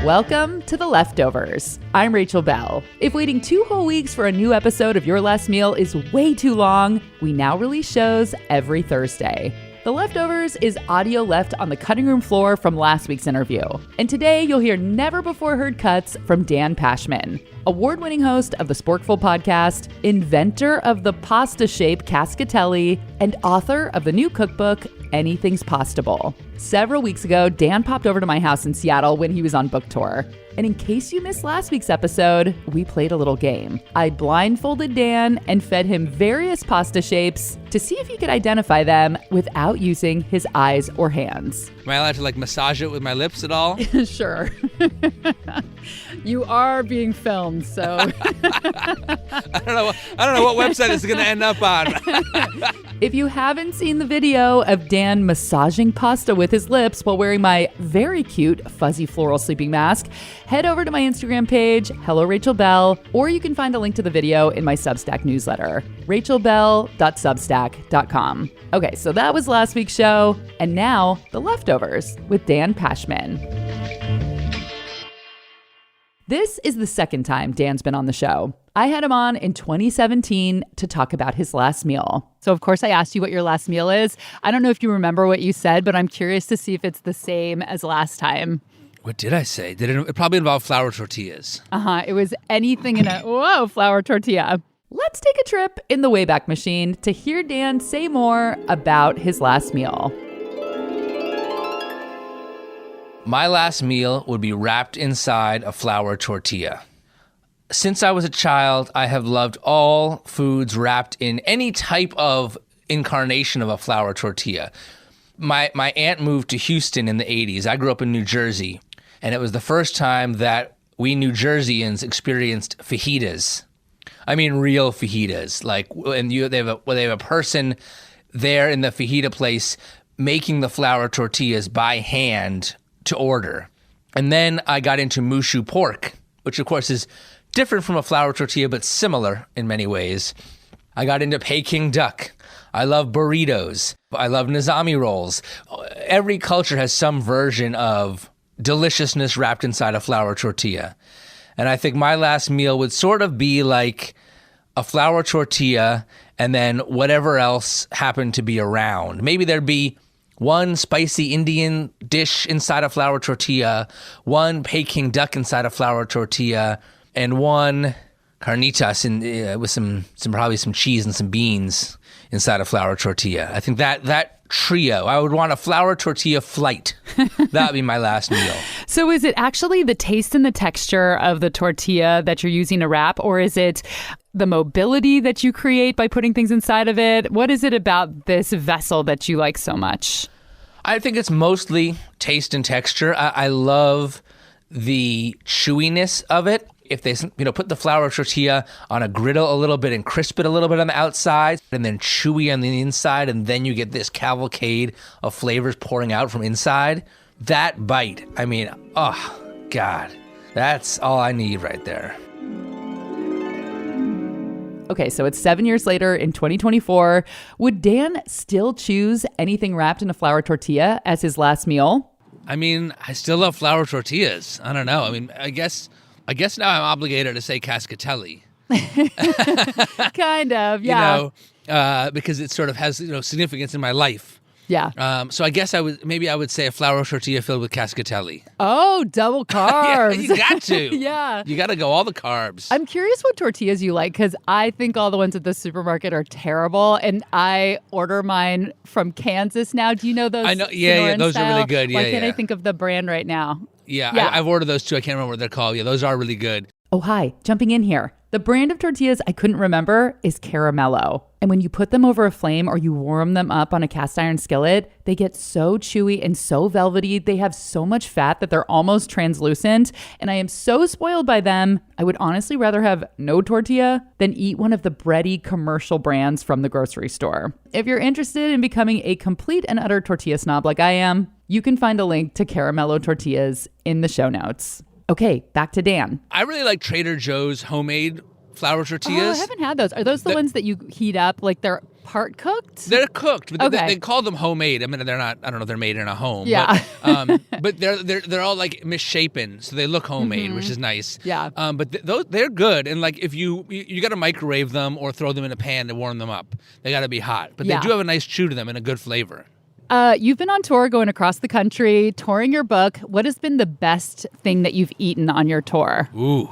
Welcome to The Leftovers. I'm Rachel Bell. If waiting 2 whole weeks for a new episode of Your Last Meal is way too long, we now release shows every Thursday. The Leftovers is audio left on the cutting room floor from last week's interview. And today you'll hear never-before-heard cuts from Dan Pashman, award-winning host of the Sporkful podcast, inventor of the pasta-shaped cascatelli, and author of the new cookbook, Anything's Postable. Several weeks ago, Dan popped over to my house in Seattle when he was on book tour. And in case you missed last week's episode, we played a little game. I blindfolded Dan and fed him various pasta shapes to see if he could identify them without using his eyes or hands. Am I allowed to massage it with my lips at all? Sure. You are being filmed, so. I don't know what website this is going to end up on. If you haven't seen the video of Dan massaging pasta with his lips while wearing my very cute fuzzy floral sleeping mask, head over to my Instagram page, Hello Rachel Bell, or you can find a link to the video in my Substack newsletter, rachelbell.substack.com. Okay, so that was last week's show, and now The Leftovers with Dan Pashman. This is the second time Dan's been on the show. I had him on in 2017 to talk about his last meal. So, of course, I asked you what your last meal is. I don't know if you remember what you said, but I'm curious to see if it's the same as last time. What did I say? It probably involved flour tortillas. It was anything in a, flour tortilla. Let's take a trip in the Wayback Machine to hear Dan say more about his last meal. My last meal would be wrapped inside a flour tortilla. Since I was a child, I have loved all foods wrapped in any type of incarnation of a flour tortilla. My aunt moved to Houston in the 80s. I grew up in New Jersey, and it was the first time that we New Jerseyans experienced fajitas. I mean, real fajitas. They have a person there in the fajita place making the flour tortillas by hand to order. And then I got into mushu pork, which of course is different from a flour tortilla, but similar in many ways. I got into Peking duck. I love burritos. I love nizami rolls. Every culture has some version of deliciousness wrapped inside a flour tortilla. And I think my last meal would sort of be like a flour tortilla and then whatever else happened to be around. Maybe there'd be one spicy Indian dish inside a flour tortilla, one Peking duck inside a flour tortilla, and one carnitas with probably some cheese and some beans inside a flour tortilla. I think that trio, I would want a flour tortilla flight. That would be my last meal. So is it actually the taste and the texture of the tortilla that you're using to wrap, or is it the mobility that you create by putting things inside of it? What is it about this vessel that you like so much? I think it's mostly taste and texture. I love the chewiness of it. If they put the flour tortilla on a griddle a little bit and crisp it a little bit on the outside and then chewy on the inside, and then you get this cavalcade of flavors pouring out from inside, that bite, I mean, oh, God, that's all I need right there. Okay, so it's 7 years later in 2024. Would Dan still choose anything wrapped in a flour tortilla as his last meal? I mean, I still love flour tortillas. I don't know. I mean, I guess now I'm obligated to say cascatelli. Kind of, yeah. Because it sort of has significance in my life. Yeah. So I guess I would say a flour tortilla filled with cascatelli. Oh, double carbs. Yeah, you got to. Yeah. You got to go all the carbs. I'm curious what tortillas you like, because I think all the ones at the supermarket are terrible, and I order mine from Kansas now. Do you know those? I know. Yeah, those style? are really good. Yeah, Why can't I think of the brand right now? Yeah. I've ordered those too. I can't remember what they're called. Yeah, those are really good. Oh, hi. Jumping in here. The brand of tortillas I couldn't remember is Caramello. And when you put them over a flame or you warm them up on a cast iron skillet, they get so chewy and so velvety. They have so much fat that they're almost translucent. And I am so spoiled by them. I would honestly rather have no tortilla than eat one of the bready commercial brands from the grocery store. If you're interested in becoming a complete and utter tortilla snob like I am, you can find a link to Caramello tortillas in the show notes. Okay, back to Dan. I really like Trader Joe's homemade flour tortillas. Oh, I haven't had those. Are those the ones that you heat up? Like they're part cooked? They're cooked, but Okay. they call them homemade. I mean, they're not. I don't know if they're made in a home. Yeah. But they're all like misshapen, so they look homemade, which is nice. Yeah. But those they're good, and like if you got to microwave them or throw them in a pan to warm them up. They got to be hot, but Yeah. they do have a nice chew to them and a good flavor. You've been on tour going across the country, touring your book. What has been the best thing that you've eaten on your tour? Ooh.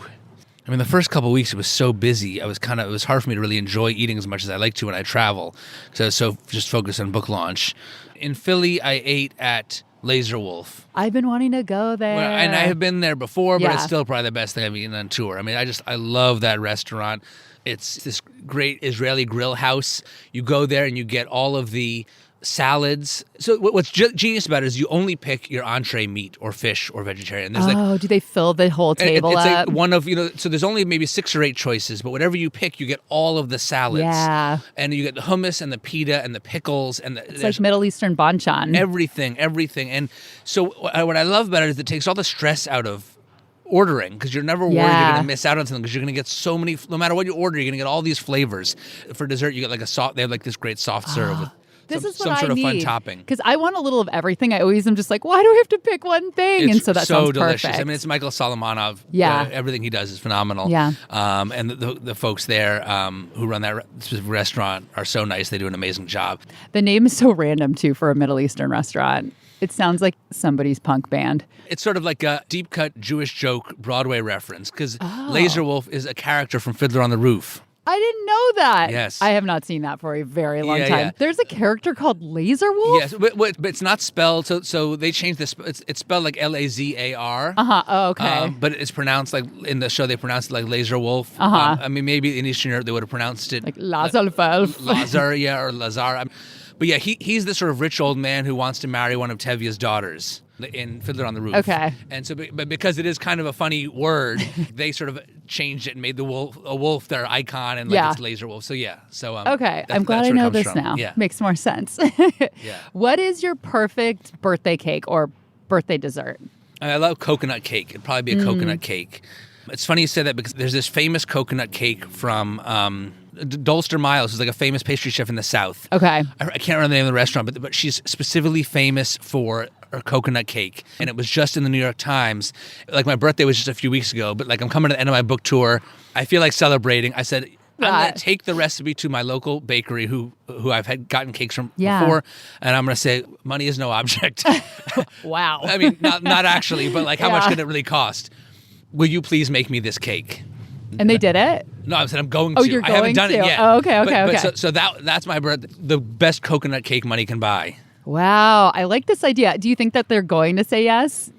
I mean, the first couple of weeks it was so busy. It was hard for me to really enjoy eating as much as I like to when I travel. So just focused on book launch. In Philly, I ate at Laser Wolf. I've been wanting to go there. Well, and I have been there before, but Yeah. it's still probably the best thing I've eaten on tour. I mean, I love that restaurant. It's this great Israeli grill house. You go there and you get all of the salads. So what's genius about it is you only pick your entree meat or fish or vegetarian. There's do they fill the whole table it's up? like one of, so there's only maybe 6 or 8 choices, but whatever you pick, you get all of the salads. Yeah. And you get the hummus and the pita and the pickles and It's like Middle Eastern banchan. everything. And so what I love about it is it takes all the stress out of ordering, because you're never worried you're Yeah. going to miss out on something, because you're going to get so many, no matter what you order, you're going to get all these flavors. For dessert, you get like they have like this great soft serve with This is what some I sort of fun need. topping. Because I want a little of everything. I always am just like, why do I have to pick one thing? It's and so that so sounds delicious. perfect. I mean, it's Michael Solomonov. Yeah. Everything he does is phenomenal. Yeah. And the folks there who run that specific restaurant are so nice. They do an amazing job. The name is so random, too, for a Middle Eastern restaurant. It sounds like somebody's punk band. It's sort of like a deep cut Jewish joke Broadway reference, because Oh. Laser Wolf is a character from Fiddler on the Roof. I didn't know that. Yes. I have not seen that for a very long Yeah, time. yeah. There's a character called Laser Wolf? Yes, but it's not spelled. So they changed this. It's spelled like Lazar. Uh-huh. Oh, okay. But it's pronounced like in the show they pronounced it like Laser Wolf. Uh-huh. I mean, maybe in Eastern Europe they would have pronounced it Like Laser Wolf. Lazar, yeah, or Lazar. But yeah, he's the sort of rich old man who wants to marry one of Tevye's daughters in Fiddler on the Roof. Okay. And so, but because it is kind of a funny word, they sort of changed it and made a wolf their icon, and like Yeah. it's Laser Wolf. So yeah. So Okay, that's- I'm glad that's I where it know comes this from. now. Yeah. Makes more sense. Yeah. What is your perfect birthday cake or birthday dessert? I love coconut cake. It'd probably be a coconut cake. It's funny you say that, because there's this famous coconut cake from Dolster Miles, who's like a famous pastry chef in the South. Okay. I can't remember the name of the restaurant, but she's specifically famous for her coconut cake. And it was just in the New York Times. Like, my birthday was just a few weeks ago, but like I'm coming to the end of my book tour. I feel like celebrating. I said, I'm going to take the recipe to my local bakery who I've had gotten cakes from Yeah. before, and I'm going to say, money is no object. Wow. I mean, not actually, but like, how much Yeah. could it really cost? Will you please make me this cake? And they did it? No, I said I'm going to. Oh, you're I haven't going done to? it yet. Oh, okay. But so that's my birthday. The best coconut cake money can buy. Wow. I like this idea. Do you think that they're going to say yes?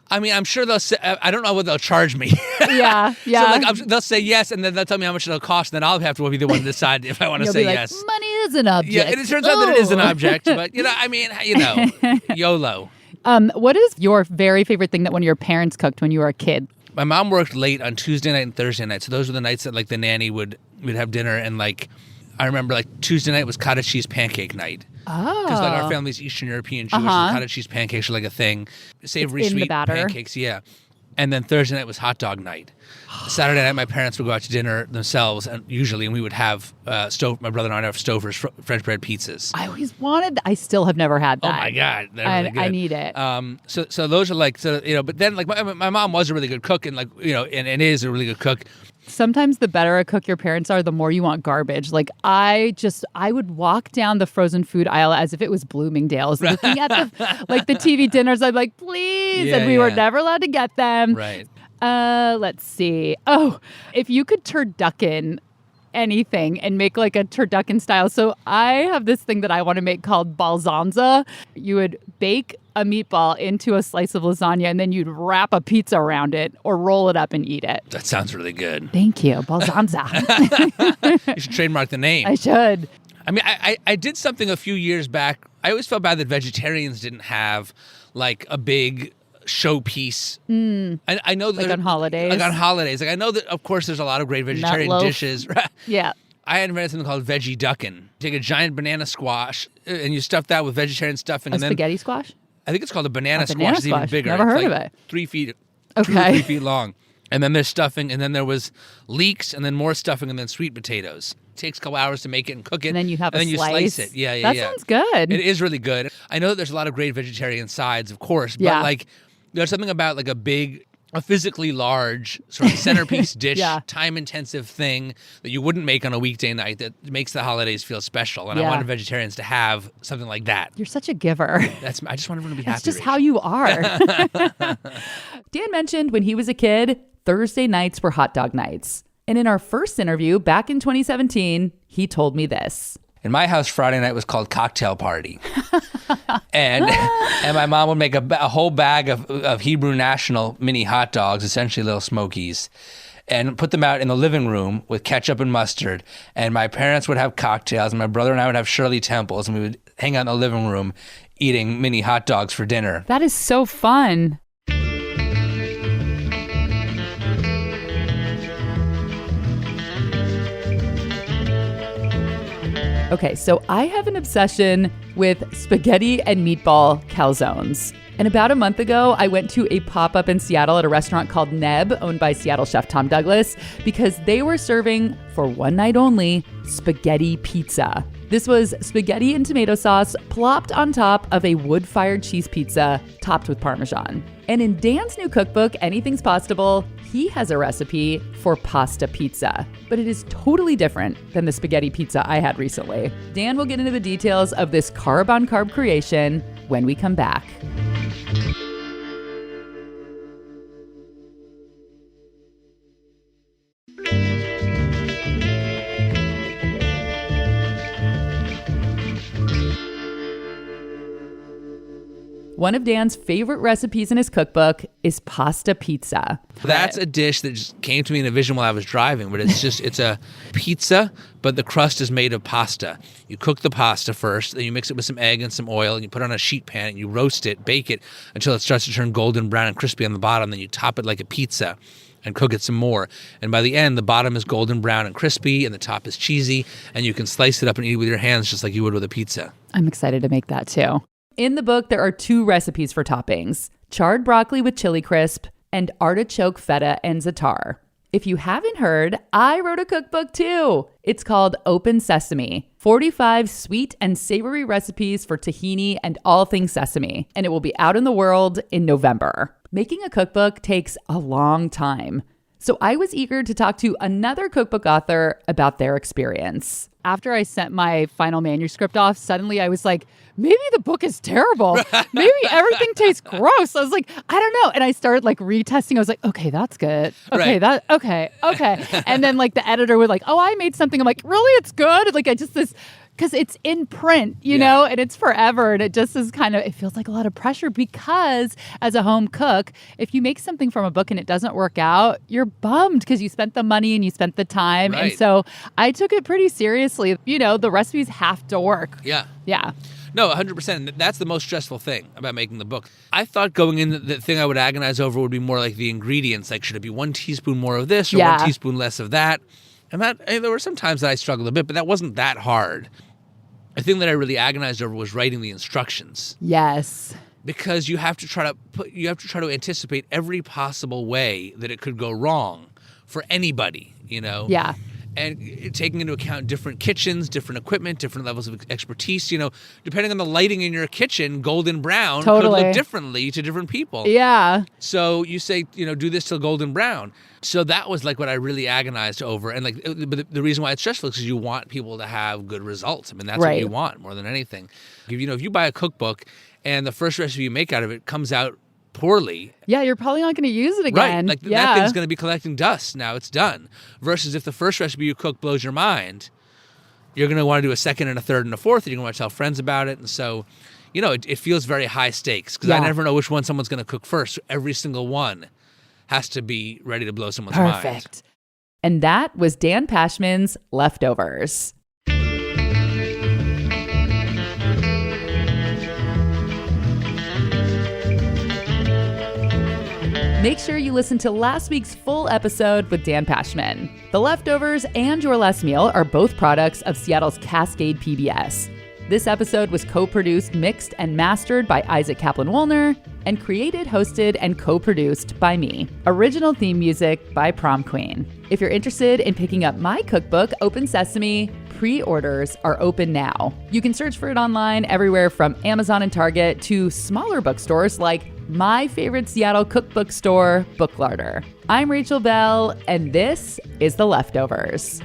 I mean, I'm sure they'll say, I don't know what they'll charge me. Yeah. Yeah. So like, they'll say yes, and then they'll tell me how much it'll cost, and then I'll have to be the one to decide if I want to You'll say be like, yes. money is an object. Yeah, and it turns out that it is an Oh. object, but I mean, YOLO. What is your very favorite thing that one of your parents cooked when you were a kid? My mom worked late on Tuesday night and Thursday night, so those were the nights that like the nanny would have dinner, and like I remember like Tuesday night was cottage cheese pancake night. Oh. Because like our family's Eastern European Jewish, Uh-huh. so cottage cheese pancakes are like a thing. Savory in the sweet batter? pancakes, yeah. And then Thursday night was hot dog night. Saturday night, my parents would go out to dinner themselves, and we would have my brother and I would have Stover's French bread pizzas. I always wanted I still have never had that. Oh my God, they're I, really good. I need it. So those are like, but then like my mom was a really good cook, and like and is a really good cook. Sometimes the better a cook your parents are, the more you want garbage. Like I would walk down the frozen food aisle as if it was Bloomingdale's, looking at the TV dinners. I'm like, please, Yeah, and we were yeah. never allowed to get them. Right. Let's see. Oh, if you could turducken anything and make like a turducken style. So I have this thing that I want to make called balzanza. You would bake a meatball into a slice of lasagna, and then you'd wrap a pizza around it or roll it up and eat it. That sounds really good. Thank you, balzanza. You should trademark the name. I should. I mean, I did something a few years back. I always felt bad that vegetarians didn't have like a big showpiece. I know that Like on holidays? Like on holidays. Like I know that of course there's a lot of great vegetarian Nut loaf. dishes. Yeah. I had invented something called veggie duckin'. Take a giant banana squash and you stuff that with vegetarian stuffing, A and then spaghetti squash? I think it's called a banana squash. banana It's even squash. bigger. Never It's heard like of it. 3 feet. Okay. 2 to 3 feet long. And then there's stuffing, and then there was leeks, and then more stuffing, and then sweet potatoes. takes a couple hours to make it and cook it. And then you have and then you slice it. Yeah. That sounds good. It is really good. I know that there's a lot of great vegetarian sides, of course, but Yeah. like there's something about like a physically large sort of centerpiece dish, time-intensive thing that you wouldn't make on a weekday night that makes the holidays feel special. And I wanted vegetarians to have something like that. You're such a giver. I just want everyone to be happy. That's just Rachel. how you are. Dan mentioned when he was a kid, Thursday nights were hot dog nights. And in our first interview back in 2017, he told me this. In my house, Friday night was called cocktail party. and my mom would make a whole bag of Hebrew National mini hot dogs, essentially little Smokies, and put them out in the living room with ketchup and mustard. And my parents would have cocktails, and my brother and I would have Shirley Temples, and we would hang out in the living room eating mini hot dogs for dinner. That is so fun. Okay, so I have an obsession with spaghetti and meatball calzones. And about a month ago, I went to a pop-up in Seattle at a restaurant called Neb, owned by Seattle chef Tom Douglas, because they were serving, for one night only, spaghetti pizza. This was spaghetti and tomato sauce plopped on top of a wood-fired cheese pizza topped with Parmesan. And in Dan's new cookbook, Anything's Possible, he has a recipe for pasta pizza, but it is totally different than the spaghetti pizza I had recently. Dan will get into the details of this carb-on-carb creation when we come back. One of Dan's favorite recipes in his cookbook is pasta pizza. That's a dish that just came to me in a vision while I was driving, but it's a pizza, but the crust is made of pasta. You cook the pasta first, then you mix it with some egg and some oil, and you put it on a sheet pan, and you roast it, bake it until it starts to turn golden brown and crispy on the bottom. Then you top it like a pizza and cook it some more. And by the end, the bottom is golden brown and crispy, and the top is cheesy, and you can slice it up and eat it with your hands just like you would with a pizza. I'm excited to make that too. In the book, there are 2 recipes for toppings: charred broccoli with chili crisp and artichoke feta and za'atar. If you haven't heard, I wrote a cookbook too. It's called Open Sesame, 45 sweet and savory recipes for tahini and all things sesame, and it will be out in the world in November. Making a cookbook takes a long time, so I was eager to talk to another cookbook author about their experience. After I sent my final manuscript off, suddenly I was like, maybe the book is terrible. Maybe everything tastes gross. I was like, I don't know. And I started like retesting. I was like, okay, that's good. Okay, right. Okay. And then like the editor would like, oh, I made something. I'm like, really? It's good? Like because it's in print, you know, and it's forever. And it just is it feels like a lot of pressure because as a home cook, if you make something from a book and it doesn't work out, you're bummed because you spent the money and you spent the time. Right. And so I took it pretty seriously. You know, the recipes have to work. Yeah. Yeah. No, 100%. That's the most stressful thing about making the book. I thought going in, the thing I would agonize over would be more like the ingredients. Like, should it be 1 teaspoon more of this or 1 teaspoon less of that? And there were some times that I struggled a bit, but that wasn't that hard. The thing that I really agonized over was writing the instructions. Yes. Because you have to try to anticipate every possible way that it could go wrong for anybody, you know? Yeah. And taking into account different kitchens, different equipment, different levels of expertise, you know, depending on the lighting in your kitchen, golden brown could look differently to different people. Yeah. So you say, you know, do this till golden brown. So that was like what I really agonized over. And like, but the reason why it's stressful is because you want people to have good results. I mean, that's what you want more than anything. If you buy a cookbook and the first recipe you make out of it comes out poorly. Yeah, you're probably not going to use it again. Right, like that thing's going to be collecting dust now. It's done. Versus if the first recipe you cook blows your mind, you're going to want to do a second and a third and a fourth, and you're going to tell friends about it. And so, you know, it feels very high stakes because I never know which one someone's going to cook first. So every single one has to be ready to blow someone's mind. Perfect. And that was Dan Pashman's Leftovers. Make sure you listen to last week's full episode with Dan Pashman. The Leftovers and Your Last Meal are both products of Seattle's Cascade PBS. This episode was co-produced, mixed, and mastered by Isaac Kaplan-Woolner, and created, hosted, and co-produced by me. Original theme music by Prom Queen. If you're interested in picking up my cookbook, Open Sesame, pre-orders are open now. You can search for it online everywhere from Amazon and Target to smaller bookstores like my favorite Seattle cookbook store, Booklarder. I'm Rachel Bell, and this is The Leftovers.